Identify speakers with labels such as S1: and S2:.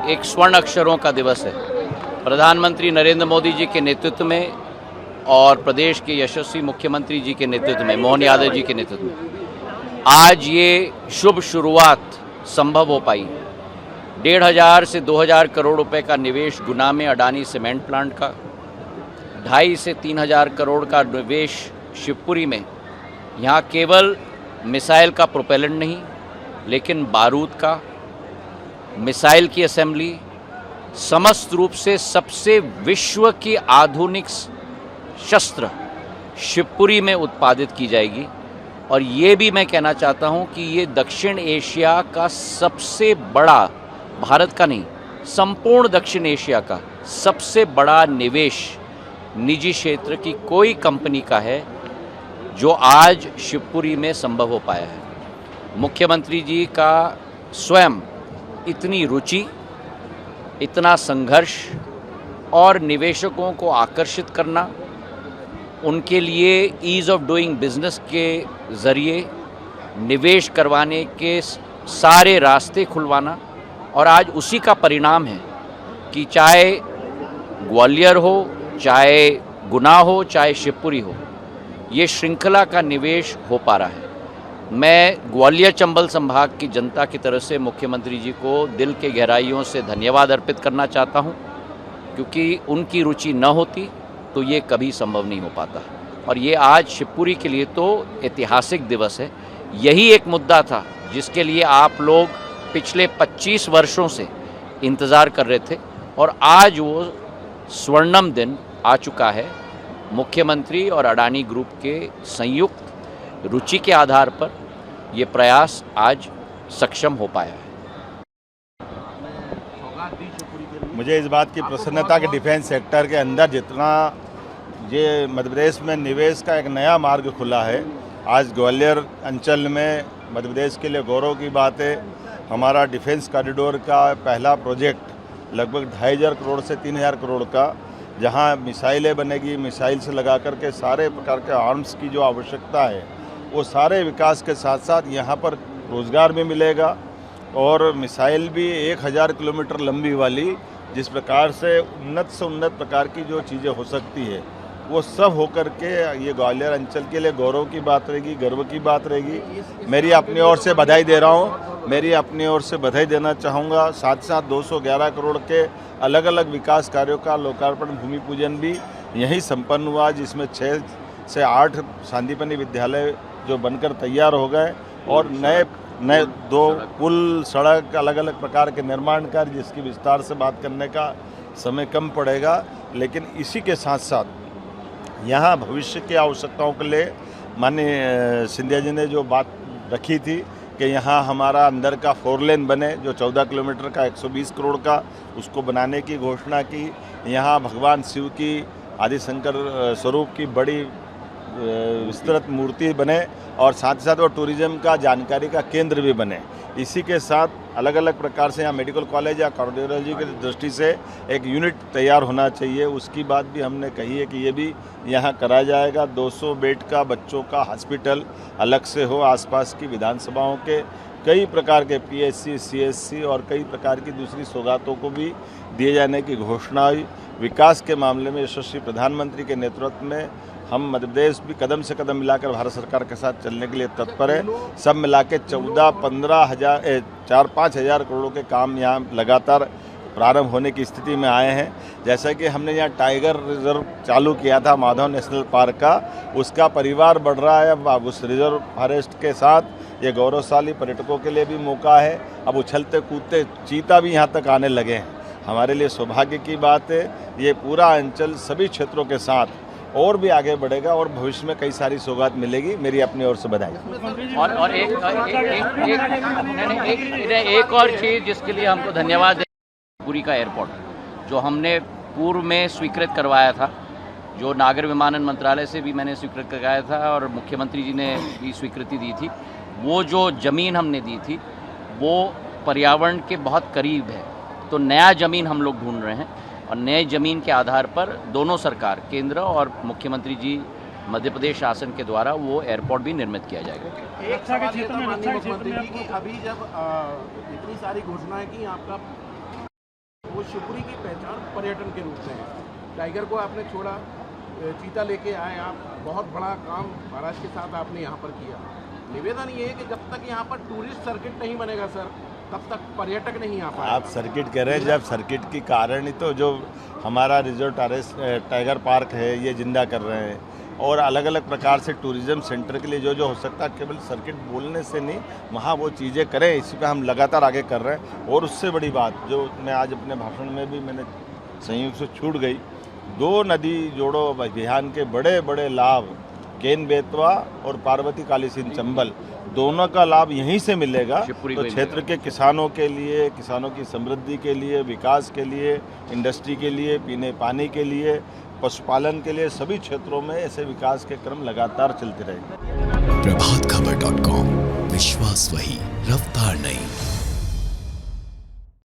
S1: एक स्वर्ण अक्षरों का दिवस है। प्रधानमंत्री नरेंद्र मोदी जी के नेतृत्व में और प्रदेश के यशस्वी मुख्यमंत्री जी के नेतृत्व में, मोहन यादव जी के नेतृत्व में आज ये शुभ शुरुआत संभव हो पाई। 1,500 से 2,000 करोड़ रुपए का निवेश गुना में अडानी सीमेंट प्लांट का, 2,500 से 3,000 करोड़ का निवेश शिवपुरी में। यहाँ केवल मिसाइल का प्रोपेलेंट नहीं, लेकिन बारूद का, मिसाइल की असेंबली, समस्त रूप से सबसे विश्व की आधुनिक शस्त्र शिवपुरी में उत्पादित की जाएगी। और ये भी मैं कहना चाहता हूँ कि ये दक्षिण एशिया का सबसे बड़ा, भारत का नहीं, संपूर्ण दक्षिण एशिया का सबसे बड़ा निवेश निजी क्षेत्र की कोई कंपनी का है जो आज शिवपुरी में संभव हो पाया है। मुख्यमंत्री जी का स्वयं इतनी रुचि, इतना संघर्ष और निवेशकों को आकर्षित करना, उनके लिए ईज़ ऑफ डूइंग बिजनेस के ज़रिए निवेश करवाने के सारे रास्ते खुलवाना, और आज उसी का परिणाम है कि चाहे ग्वालियर हो, चाहे गुना हो, चाहे शिवपुरी हो, ये श्रृंखला का निवेश हो पा रहा है। मैं ग्वालियर चंबल संभाग की जनता की तरफ से मुख्यमंत्री जी को दिल के गहराइयों से धन्यवाद अर्पित करना चाहता हूं, क्योंकि उनकी रुचि न होती तो ये कभी संभव नहीं हो पाता। और ये आज शिवपुरी के लिए तो ऐतिहासिक दिवस है। यही एक मुद्दा था जिसके लिए आप लोग पिछले 25 वर्षों से इंतज़ार कर रहे थे, और आज वो स्वर्णिम दिन आ चुका है। मुख्यमंत्री और अडानी ग्रुप के संयुक्त रुचि के आधार पर ये प्रयास आज सक्षम हो पाया है।
S2: मुझे इस बात की प्रसन्नता कि डिफेंस सेक्टर के अंदर जितना ये मध्य प्रदेश में निवेश का एक नया मार्ग खुला है, आज ग्वालियर अंचल में मध्य प्रदेश के लिए गौरव की बात है। हमारा डिफेंस कॉरिडोर का पहला प्रोजेक्ट लगभग 2,500 करोड़ से 3,000 करोड़ का, जहां मिसाइलें बनेगी, मिसाइल से लगा करके सारे प्रकार के आर्म्स की जो आवश्यकता है वो सारे विकास के साथ साथ यहाँ पर रोज़गार भी मिलेगा, और मिसाइल भी 1,000 किलोमीटर लंबी वाली, जिस प्रकार से उन्नत प्रकार की जो चीज़ें हो सकती है वो सब होकर के ये ग्वालियर अंचल के लिए गौरव की बात रहेगी, गर्व की बात रहेगी। मेरी अपनी ओर से बधाई दे रहा हूँ, मेरी अपनी ओर से बधाई देना चाहूँगा। साथ साथ 211 करोड़ के अलग अलग विकास कार्यों का लोकार्पण, भूमि पूजन भी यहीं संपन्न हुआ, जिसमें 6 से 8 सांदीपनि विद्यालय जो बनकर तैयार हो गए, और नए 2 पुल, सड़क, अलग अलग प्रकार के निर्माण कार्य, जिसकी विस्तार से बात करने का समय कम पड़ेगा। लेकिन इसी के साथ साथ यहाँ भविष्य की आवश्यकताओं के लिए माननीय सिंधिया जी ने जो बात रखी थी कि यहाँ हमारा अंदर का 4 लेन बने, जो 14 किलोमीटर का 120 करोड़ का, उसको बनाने की घोषणा की। यहाँ भगवान शिव की, आदि शंकर स्वरूप की बड़ी विस्तृत मूर्ति बने, और साथ ही साथ वो टूरिज्म का, जानकारी का केंद्र भी बने। इसी के साथ अलग अलग प्रकार से यहाँ मेडिकल कॉलेज या कार्डियोलॉजी की दृष्टि से एक यूनिट तैयार होना चाहिए, उसकी बात भी हमने कही है कि ये भी यहाँ कराया जाएगा। 200 बेड का बच्चों का हॉस्पिटल अलग से हो, आसपास की विधानसभाओं के कई प्रकार के PSC, CSC और कई प्रकार की दूसरी सौगातों को भी दिए जाने की घोषणा हुई। विकास के मामले में यशस्वी प्रधानमंत्री के नेतृत्व में हम मध्य प्रदेश भी कदम से कदम मिलाकर भारत सरकार के साथ चलने के लिए तत्पर है। सब मिला के 4-5 हज़ार करोड़ों के काम यहाँ लगातार प्रारंभ होने की स्थिति में आए हैं। जैसा कि हमने यहाँ टाइगर रिजर्व चालू किया था माधव नेशनल पार्क का, उसका परिवार बढ़ रहा है। अब उस रिजर्व फॉरेस्ट के साथ ये गौरवशाली पर्यटकों के लिए भी मौका है। अब उछलते कूदते चीता भी यहाँ तक आने लगे हैं। हमारे लिए सौभाग्य की बात है। ये पूरा अंचल सभी क्षेत्रों के साथ और भी आगे बढ़ेगा, और भविष्य में कई सारी सौगात मिलेगी। मेरी अपनी ओर से बधाई।
S1: और एक और चीज़ जिसके लिए हमको धन्यवाद है, शिवपुरी का एयरपोर्ट जो हमने पूर्व में स्वीकृत करवाया था, जो नागर विमानन मंत्रालय से भी मैंने स्वीकृत करवाया था और मुख्यमंत्री जी ने भी स्वीकृति दी थी। वो जो ज़मीन हमने दी थी वो पर्यावरण के बहुत करीब है, तो नया ज़मीन हम लोग ढूंढ रहे हैं, और नए ज़मीन के आधार पर दोनों सरकार, केंद्र और मुख्यमंत्री जी मध्य प्रदेश शासन के द्वारा वो एयरपोर्ट भी निर्मित किया जाएगा।
S3: एक मुख्यमंत्री जी, अभी जब इतनी सारी घोषणाएं की, आपका शिवपुरी की पहचान पर्यटन के रूप में है। टाइगर को आपने छोड़ा, चीता लेके आए आप, बहुत बड़ा काम महाराज के साथ आपने यहाँ पर किया। निवेदन ये है कि जब तक यहाँ पर टूरिस्ट सर्किट नहीं बनेगा सर, तब तक पर्यटक नहीं आ पाएगा।
S2: आप सर्किट कह रहे हैं, जब सर्किट की कारण ही तो जो हमारा रिजर्व टाइगर पार्क है ये जिंदा कर रहे हैं, और अलग अलग प्रकार से टूरिज्म सेंटर के लिए जो जो हो सकता है, केवल सर्किट बोलने से नहीं, वहाँ वो चीज़ें करें, इसी पे हम लगातार आगे कर रहे हैं। और उससे बड़ी बात जो मैं आज अपने भाषण में भी मैंने संयोग से छूट गई, 2 नदी जोड़ो अभियान के बड़े बड़े लाभ केन बेतवा और पार्वती काली सिंध चंबल दोनों का लाभ यहीं से मिलेगा। तो क्षेत्र के किसानों के लिए, किसानों की समृद्धि के लिए, विकास के लिए, इंडस्ट्री के लिए, पीने पानी के लिए, पशुपालन के लिए, सभी क्षेत्रों में ऐसे विकास के क्रम लगातार चलते रहेंगे।
S4: प्रभातखबर.com, विश्वास वही, रफ्तार नहीं।